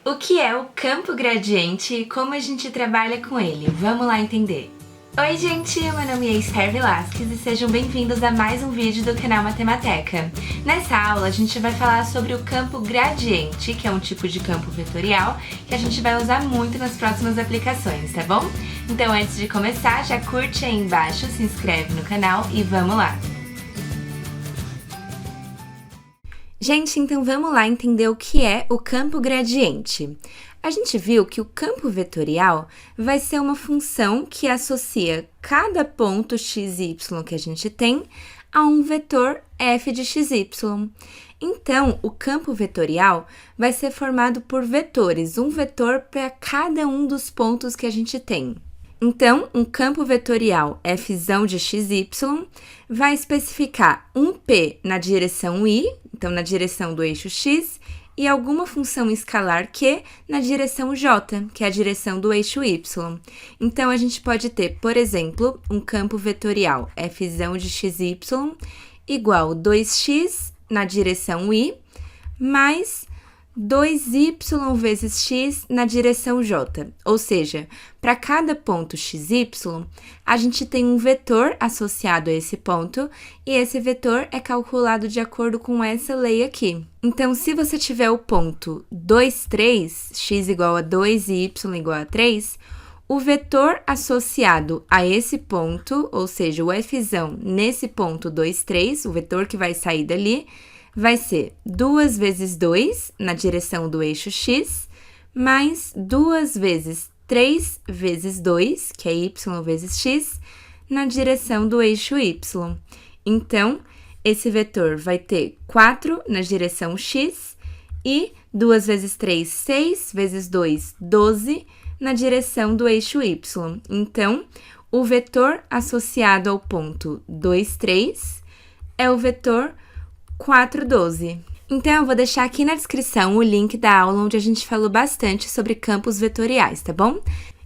O que é o campo gradiente e como a gente trabalha com ele? Vamos lá entender. Oi gente, meu nome é Esther Velasquez e sejam bem-vindos a mais um vídeo do canal Matemateca. Nessa aula a gente vai falar sobre o campo gradiente, que é um tipo de campo vetorial que a gente vai usar muito nas próximas aplicações, tá bom? Então antes de começar, já curte aí embaixo, se inscreve no canal e vamos lá! Gente, então vamos lá entender o que é o campo gradiente. A gente viu que o campo vetorial vai ser uma função que associa cada ponto x, y que a gente tem a um vetor f de x, y. Então, o campo vetorial vai ser formado por vetores, um vetor para cada um dos pontos que a gente tem. Então, um campo vetorial f de x, y vai especificar um p na direção y, então na direção do eixo x, e alguma função escalar q na direção j, que é a direção do eixo y. Então, a gente pode ter, por exemplo, um campo vetorial f de x, y igual 2x na direção y, mais 2y vezes x na direção j, ou seja, para cada ponto xy, a gente tem um vetor associado a esse ponto e esse vetor é calculado de acordo com essa lei aqui. Então, se você tiver o ponto 2, 3, x igual a 2 e y igual a 3, o vetor associado a esse ponto, ou seja, o f nesse ponto 2, 3, o vetor que vai sair dali, vai ser 2 vezes 2 na direção do eixo x, mais 2 vezes 3 vezes 2, que é y vezes x, na direção do eixo y. Então, esse vetor vai ter 4 na direção x e 2 vezes 3, 6, vezes 2, 12, na direção do eixo y. Então, o vetor associado ao ponto 2, 3 é o vetor 4, 12. Então, eu vou deixar aqui na descrição o link da aula onde a gente falou bastante sobre campos vetoriais, tá bom?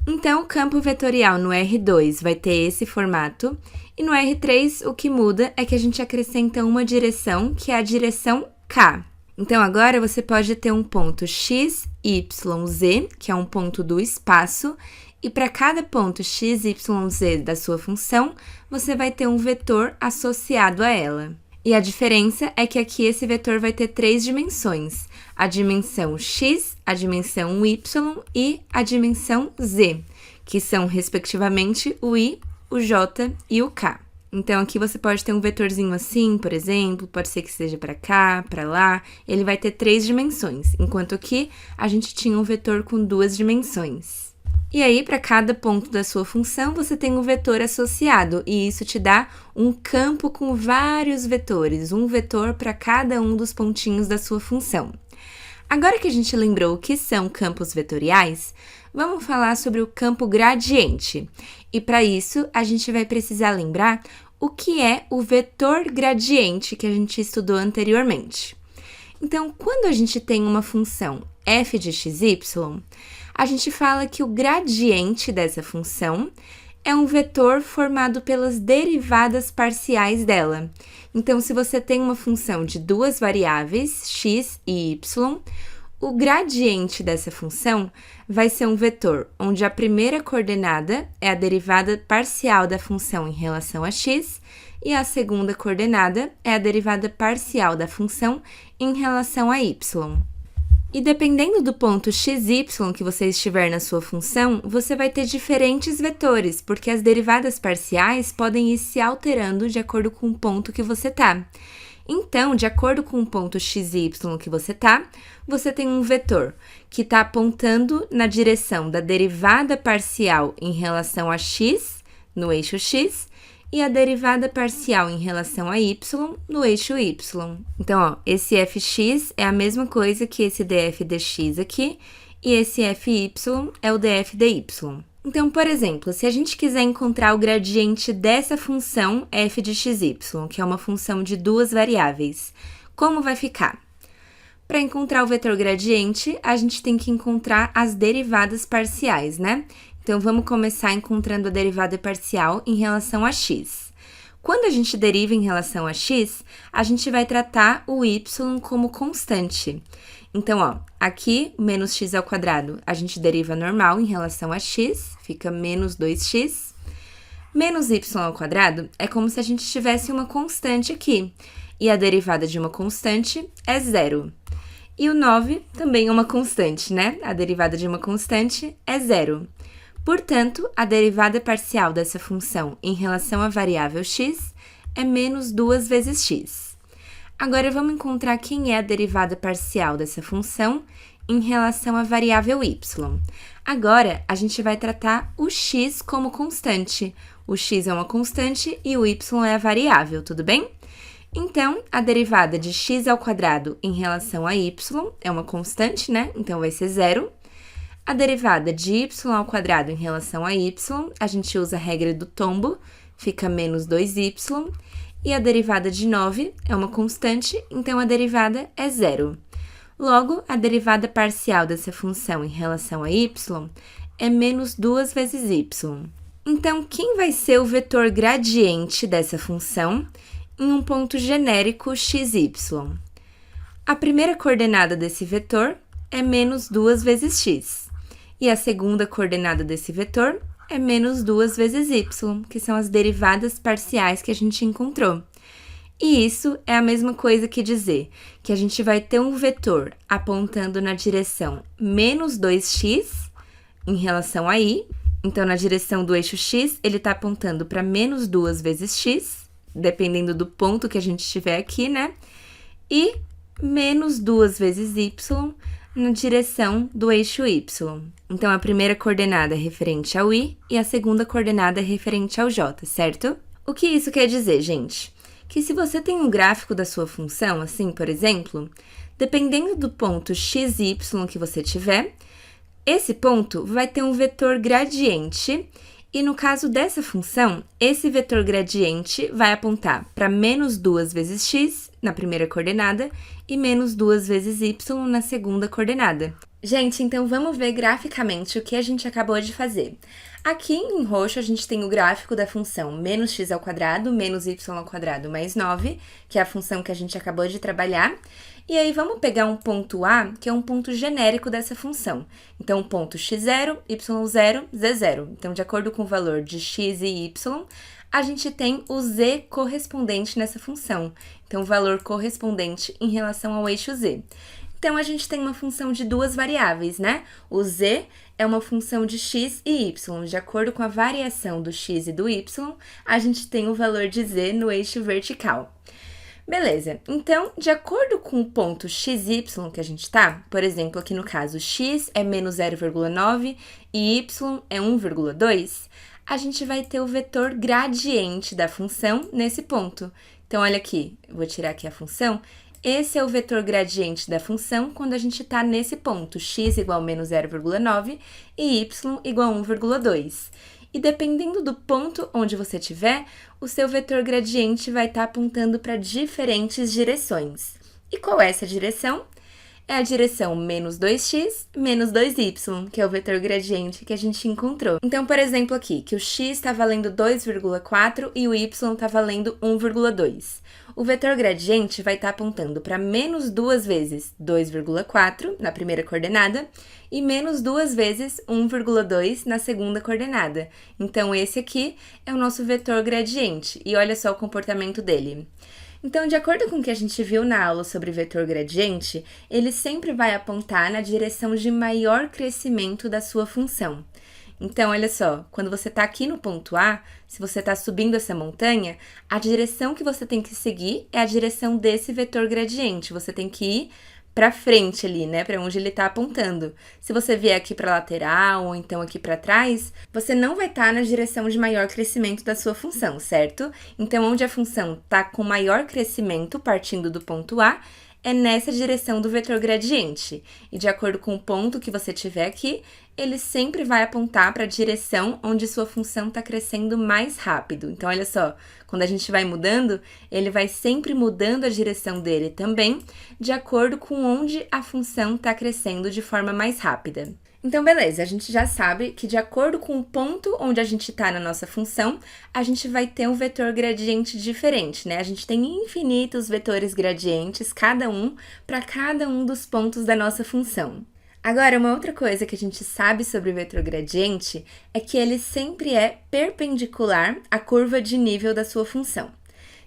Então, o campo vetorial no R2 vai ter esse formato, e no R3 o que muda é que a gente acrescenta uma direção, que é a direção K. Então, agora você pode ter um ponto x, y, z, que é um ponto do espaço, e para cada ponto x, y, z da sua função, você vai ter um vetor associado a ela. E a diferença é que aqui esse vetor vai ter 3 dimensões, a dimensão x, a dimensão y e a dimensão z, que são, respectivamente, o i, o j e o k. Então, aqui você pode ter um vetorzinho assim, por exemplo, pode ser que seja para cá, para lá, ele vai ter 3 dimensões, enquanto aqui a gente tinha um vetor com 2 dimensões. E aí, para cada ponto da sua função, você tem um vetor associado, e isso te dá um campo com vários vetores, um vetor para cada um dos pontinhos da sua função. Agora que a gente lembrou o que são campos vetoriais, vamos falar sobre o campo gradiente. E para isso, a gente vai precisar lembrar o que é o vetor gradiente que a gente estudou anteriormente. Então, quando a gente tem uma função f de xy, a gente fala que o gradiente dessa função é um vetor formado pelas derivadas parciais dela. Então, se você tem uma função de duas variáveis, x e y, o gradiente dessa função vai ser um vetor onde a primeira coordenada é a derivada parcial da função em relação a x e a segunda coordenada é a derivada parcial da função em relação a y. E dependendo do ponto xy que você estiver na sua função, você vai ter diferentes vetores, porque as derivadas parciais podem ir se alterando de acordo com o ponto que você está. Então, de acordo com o ponto xy que você está, você tem um vetor que está apontando na direção da derivada parcial em relação a x, no eixo x, e a derivada parcial em relação a y no eixo y. Então, ó, esse fx é a mesma coisa que esse df dx aqui, e esse fy é o df dy. Então, por exemplo, se a gente quiser encontrar o gradiente dessa função f de xy, que é uma função de duas variáveis, como vai ficar? Para encontrar o vetor gradiente, a gente tem que encontrar as derivadas parciais, né? Então, vamos começar encontrando a derivada parcial em relação a x. Quando a gente deriva em relação a x, a gente vai tratar o y como constante. Então, ó, aqui, menos x ao quadrado, a gente deriva normal em relação a x, fica menos 2x. Menos y ao quadrado é como se a gente tivesse uma constante aqui, e a derivada de uma constante é zero. E o 9 também é uma constante, né? A derivada de uma constante é zero. Portanto, a derivada parcial dessa função em relação à variável x é menos 2 vezes x. Agora, vamos encontrar quem é a derivada parcial dessa função em relação à variável y. Agora, a gente vai tratar o x como constante. O x é uma constante e o y é a variável, tudo bem? Então, a derivada de x ao quadrado em relação a y é uma constante, né? Então, vai ser zero. A derivada de y ao quadrado em relação a y, a gente usa a regra do tombo, fica menos 2y. E a derivada de 9 é uma constante, então a derivada é zero. Logo, a derivada parcial dessa função em relação a y é menos 2 vezes y. Então, quem vai ser o vetor gradiente dessa função em um ponto genérico xy? A primeira coordenada desse vetor é menos 2 vezes x. E a segunda coordenada desse vetor é menos 2 vezes y, que são as derivadas parciais que a gente encontrou. E isso é a mesma coisa que dizer que a gente vai ter um vetor apontando na direção menos 2x em relação a y. Então, na direção do eixo x, ele está apontando para menos 2 vezes x, dependendo do ponto que a gente estiver aqui, né? E menos 2 vezes y na direção do eixo y. Então, a primeira coordenada é referente ao y e a segunda coordenada é referente ao j, certo? O que isso quer dizer, gente? Que se você tem um gráfico da sua função, assim, por exemplo, dependendo do ponto x e y que você tiver, esse ponto vai ter um vetor gradiente e no caso dessa função, esse vetor gradiente vai apontar para menos 2 vezes x na primeira coordenada e menos 2 vezes y na segunda coordenada. Gente, então vamos ver graficamente o que a gente acabou de fazer. Aqui em roxo a gente tem o gráfico da função menos x ao quadrado, menos y ao quadrado mais 9, que é a função que a gente acabou de trabalhar. E aí vamos pegar um ponto A, que é um ponto genérico dessa função. Então, o ponto x0, y0, z0. Então, de acordo com o valor de x e y, a gente tem o z correspondente nessa função. Então, o valor correspondente em relação ao eixo z. Então, a gente tem uma função de duas variáveis, né? O z é uma função de x e y. De acordo com a variação do x e do y, a gente tem o valor de z no eixo vertical. Beleza, então, de acordo com o ponto xy que a gente tá, por exemplo, aqui no caso x é menos 0,9 e y é 1,2, a gente vai ter o vetor gradiente da função nesse ponto. Então, olha aqui, eu vou tirar aqui a função. Esse é o vetor gradiente da função quando a gente está nesse ponto, x igual a menos 0,9 e y igual a 1,2. E dependendo do ponto onde você estiver, o seu vetor gradiente vai estar apontando para diferentes direções. E qual é essa direção? É a direção menos 2x, menos 2y, que é o vetor gradiente que a gente encontrou. Então, por exemplo, aqui, que o x está valendo 2,4 e o y está valendo 1,2. O vetor gradiente vai estar apontando para menos 2 vezes 2,4 na primeira coordenada e menos 2 vezes 1,2 na segunda coordenada. Então, esse aqui é o nosso vetor gradiente. E olha só o comportamento dele. Então, de acordo com o que a gente viu na aula sobre vetor gradiente, ele sempre vai apontar na direção de maior crescimento da sua função. Então, olha só, quando você está aqui no ponto A, se você está subindo essa montanha, a direção que você tem que seguir é a direção desse vetor gradiente. Você tem que ir para frente ali, né, para onde ele está apontando. Se você vier aqui para a lateral ou então aqui para trás, você não vai estar na direção de maior crescimento da sua função, certo? Então, onde a função está com maior crescimento, partindo do ponto A, é nessa direção do vetor gradiente. E de acordo com o ponto que você tiver aqui, ele sempre vai apontar para a direção onde sua função está crescendo mais rápido. Então, olha só, quando a gente vai mudando, ele vai sempre mudando a direção dele também, de acordo com onde a função está crescendo de forma mais rápida. Então, beleza, a gente já sabe que de acordo com o ponto onde a gente está na nossa função, a gente vai ter um vetor gradiente diferente, né? A gente tem infinitos vetores gradientes, cada um para cada um dos pontos da nossa função. Agora, uma outra coisa que a gente sabe sobre o vetor gradiente é que ele sempre é perpendicular à curva de nível da sua função.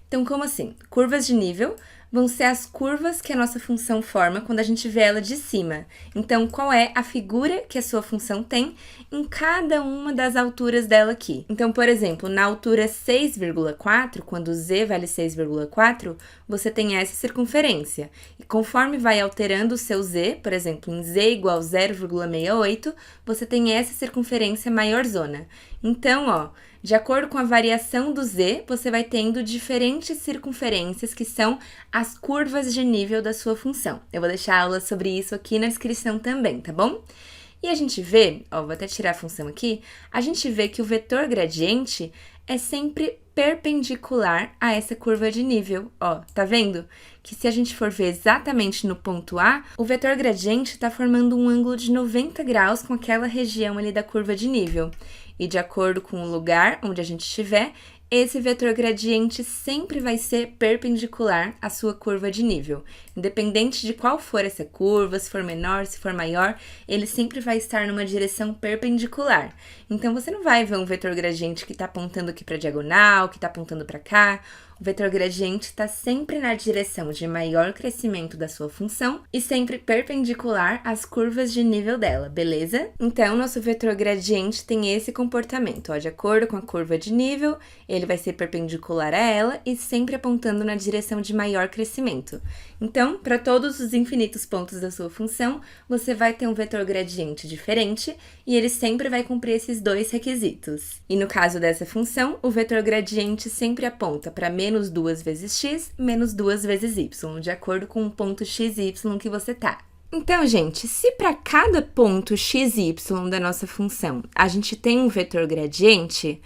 Então, como assim? Curvas de nível vão ser as curvas que a nossa função forma quando a gente vê ela de cima. Então, qual é a figura que a sua função tem em cada uma das alturas dela aqui? Então, por exemplo, na altura 6,4, quando z vale 6,4, você tem essa circunferência. E conforme vai alterando o seu z, por exemplo, em z igual 0,68, você tem essa circunferência maiorzona. Então, ó, de acordo com a variação do z, você vai tendo diferentes circunferências que são as curvas de nível da sua função. Eu vou deixar aula sobre isso aqui na descrição também, tá bom? E a gente vê, ó, vou até tirar a função aqui, a gente vê que o vetor gradiente é sempre perpendicular a essa curva de nível, ó, tá vendo? Que se a gente for ver exatamente no ponto A, o vetor gradiente está formando um ângulo de 90 graus com aquela região ali da curva de nível. E de acordo com o lugar onde a gente estiver, esse vetor gradiente sempre vai ser perpendicular à sua curva de nível. Independente de qual for essa curva, se for menor, se for maior, ele sempre vai estar numa direção perpendicular. Então, você não vai ver um vetor gradiente que está apontando aqui para a diagonal, que está apontando para cá. O vetor gradiente está sempre na direção de maior crescimento da sua função e sempre perpendicular às curvas de nível dela, beleza? Então, nosso vetor gradiente tem esse comportamento, ó, de acordo com a curva de nível, ele vai ser perpendicular a ela e sempre apontando na direção de maior crescimento. Então, para todos os infinitos pontos da sua função, você vai ter um vetor gradiente diferente e ele sempre vai cumprir esses dois requisitos. E no caso dessa função, o vetor gradiente sempre aponta para menos 2 vezes x, menos 2 vezes y, de acordo com o ponto x e y que você tá. Então, gente, se para cada ponto x e y da nossa função a gente tem um vetor gradiente,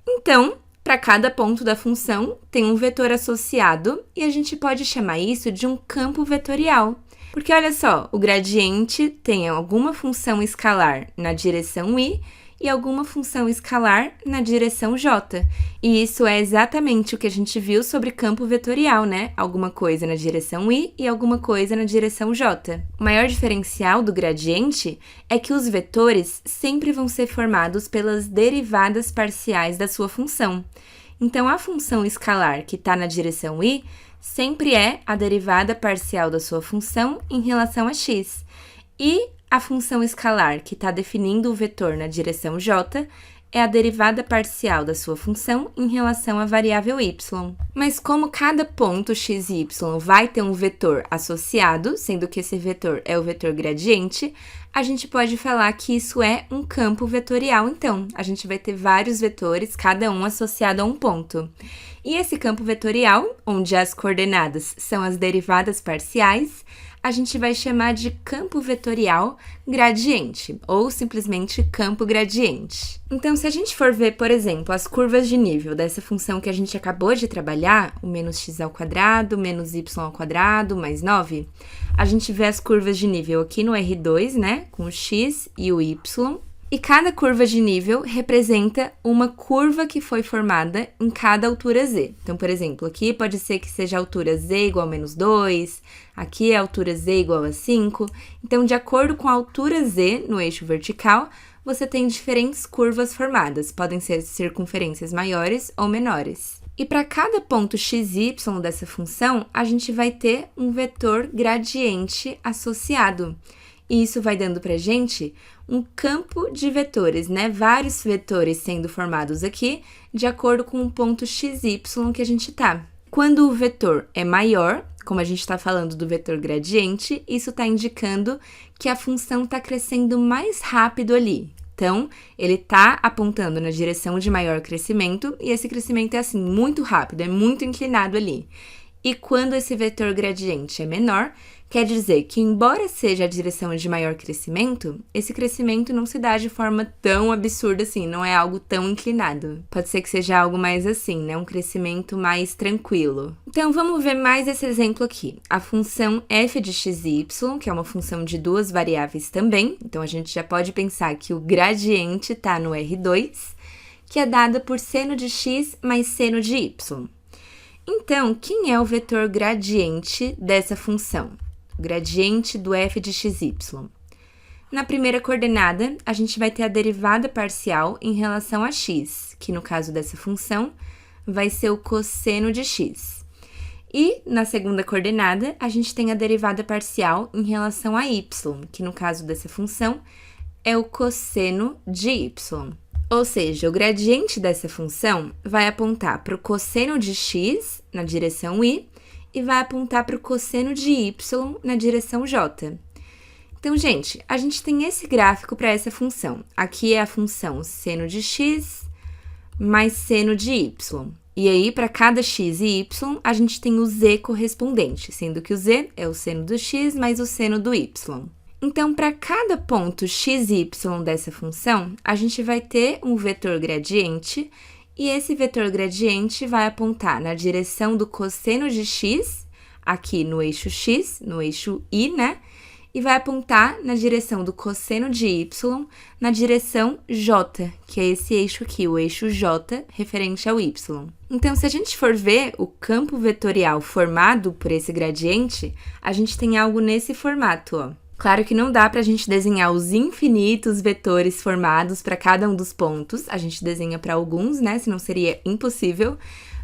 então, para cada ponto da função tem um vetor associado e a gente pode chamar isso de um campo vetorial. Porque olha só, o gradiente tem alguma função escalar na direção y e alguma função escalar na direção j. E isso é exatamente o que a gente viu sobre campo vetorial, né? Alguma coisa na direção y e alguma coisa na direção j. O maior diferencial do gradiente é que os vetores sempre vão ser formados pelas derivadas parciais da sua função. Então, a função escalar que está na direção y sempre é a derivada parcial da sua função em relação a x. E a função escalar que está definindo o vetor na direção j é a derivada parcial da sua função em relação à variável y. Mas como cada ponto x e y vai ter um vetor associado, sendo que esse vetor é o vetor gradiente, a gente pode falar que isso é um campo vetorial, então. A gente vai ter vários vetores, cada um associado a um ponto. E esse campo vetorial, onde as coordenadas são as derivadas parciais, a gente vai chamar de campo vetorial gradiente, ou simplesmente campo gradiente. Então, se a gente for ver, por exemplo, as curvas de nível dessa função que a gente acabou de trabalhar, o menos x ao quadrado, menos y ao quadrado, mais 9, a gente vê as curvas de nível aqui no R2, né, com o x e o y, e cada curva de nível representa uma curva que foi formada em cada altura z. Então, por exemplo, aqui pode ser que seja a altura z igual a menos 2, aqui é a altura z igual a 5. Então, de acordo com a altura z no eixo vertical, você tem diferentes curvas formadas, podem ser circunferências maiores ou menores. E para cada ponto x e y dessa função, a gente vai ter um vetor gradiente associado. E isso vai dando para a gente um campo de vetores, né? Vários vetores sendo formados aqui, de acordo com o ponto x e y que a gente tá. Quando o vetor é maior, como a gente está falando do vetor gradiente, isso está indicando que a função está crescendo mais rápido ali. Então, ele está apontando na direção de maior crescimento, e esse crescimento é assim, muito rápido, é muito inclinado ali. E quando esse vetor gradiente é menor, Quer dizer que, embora seja a direção de maior crescimento, esse crescimento não se dá de forma tão absurda assim, não é algo tão inclinado. Pode ser que seja algo mais assim, né? Um crescimento mais tranquilo. Então, vamos ver mais esse exemplo aqui. A função f de x e y, que é uma função de duas variáveis também. Então, a gente já pode pensar que o gradiente está no R2, que é dada por seno de x mais seno de y. Então, quem é o vetor gradiente dessa função? O gradiente do f de xy. Na primeira coordenada, a gente vai ter a derivada parcial em relação a x, que no caso dessa função vai ser o cosseno de x. E na segunda coordenada, a gente tem a derivada parcial em relação a y, que no caso dessa função é o cosseno de y. Ou seja, o gradiente dessa função vai apontar para o cosseno de x na direção y e vai apontar para o cosseno de y na direção j. Então, gente, a gente tem esse gráfico para essa função. Aqui é a função seno de x mais seno de y. E aí, para cada x e y, a gente tem o z correspondente, sendo que o z é o seno do x mais o seno do y. Então, para cada ponto x e y dessa função, a gente vai ter um vetor gradiente, e esse vetor gradiente vai apontar na direção do cosseno de x, aqui no eixo x, no eixo y, né? E vai apontar na direção do cosseno de y, na direção j, que é esse eixo aqui, o eixo j, referente ao y. Então, se a gente for ver o campo vetorial formado por esse gradiente, a gente tem algo nesse formato, ó. Claro que não dá para a gente desenhar os infinitos vetores formados para cada um dos pontos. A gente desenha para alguns, né? Senão seria impossível.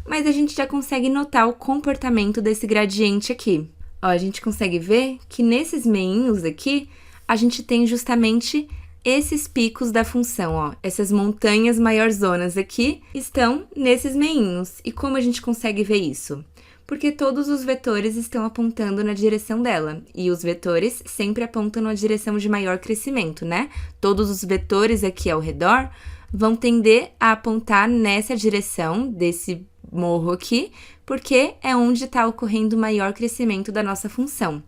Mas a gente já consegue notar o comportamento desse gradiente aqui. Ó, a gente consegue ver que nesses meinhos aqui, a gente tem justamente esses picos da função, ó. Essas montanhas maiorzonas aqui estão nesses meinhos. E como a gente consegue ver isso? Porque todos os vetores estão apontando na direção dela, e os vetores sempre apontam na direção de maior crescimento, né? Todos os vetores aqui ao redor vão tender a apontar nessa direção desse morro aqui, porque é onde está ocorrendo o maior crescimento da nossa função.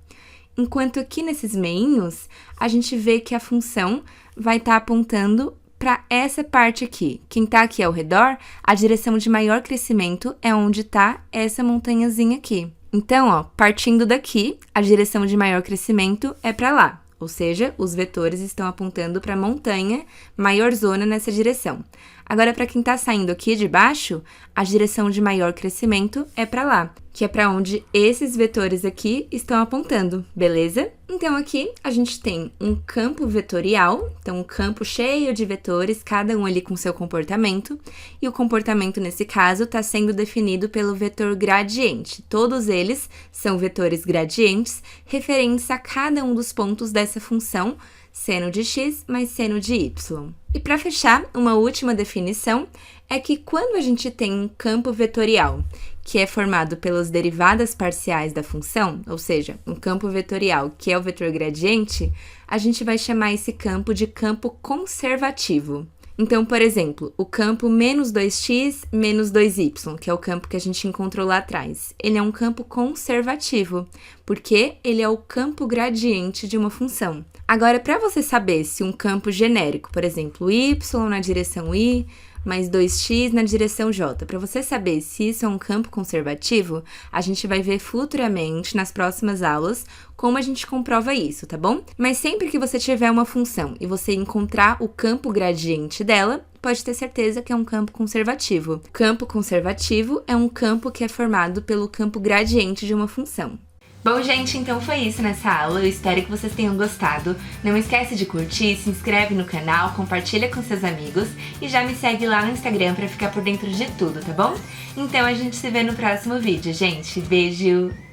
Enquanto aqui nesses meinhos, a gente vê que a função vai estar apontando para essa parte aqui. Quem está aqui ao redor, a direção de maior crescimento é onde está essa montanhazinha aqui. Então, ó, partindo daqui, a direção de maior crescimento é para lá. Ou seja, os vetores estão apontando para a montanha maiorzona nessa direção. Agora, para quem está saindo aqui de baixo, a direção de maior crescimento é para lá, que é para onde esses vetores aqui estão apontando, beleza? Então, aqui a gente tem um campo vetorial, então um campo cheio de vetores, cada um ali com seu comportamento, e o comportamento, nesse caso, está sendo definido pelo vetor gradiente. Todos eles são vetores gradientes referentes a cada um dos pontos dessa função, seno de x mais seno de y. E para fechar, uma última definição é que quando a gente tem um campo vetorial que é formado pelas derivadas parciais da função, ou seja, um campo vetorial que é o vetor gradiente, a gente vai chamar esse campo de campo conservativo. Então, por exemplo, o campo menos 2x menos 2y, que é o campo que a gente encontrou lá atrás, ele é um campo conservativo, porque ele é o campo gradiente de uma função. Agora, para você saber se um campo genérico, por exemplo, y na direção y, mais 2x na direção j. Para você saber se isso é um campo conservativo, a gente vai ver futuramente, nas próximas aulas, como a gente comprova isso, tá bom? Mas sempre que você tiver uma função e você encontrar o campo gradiente dela, pode ter certeza que é um campo conservativo. Campo conservativo é um campo que é formado pelo campo gradiente de uma função. Bom, gente, então foi isso nessa aula, eu espero que vocês tenham gostado. Não esquece de curtir, se inscreve no canal, compartilha com seus amigos e já me segue lá no Instagram pra ficar por dentro de tudo, tá bom? Então a gente se vê no próximo vídeo, gente. Beijo!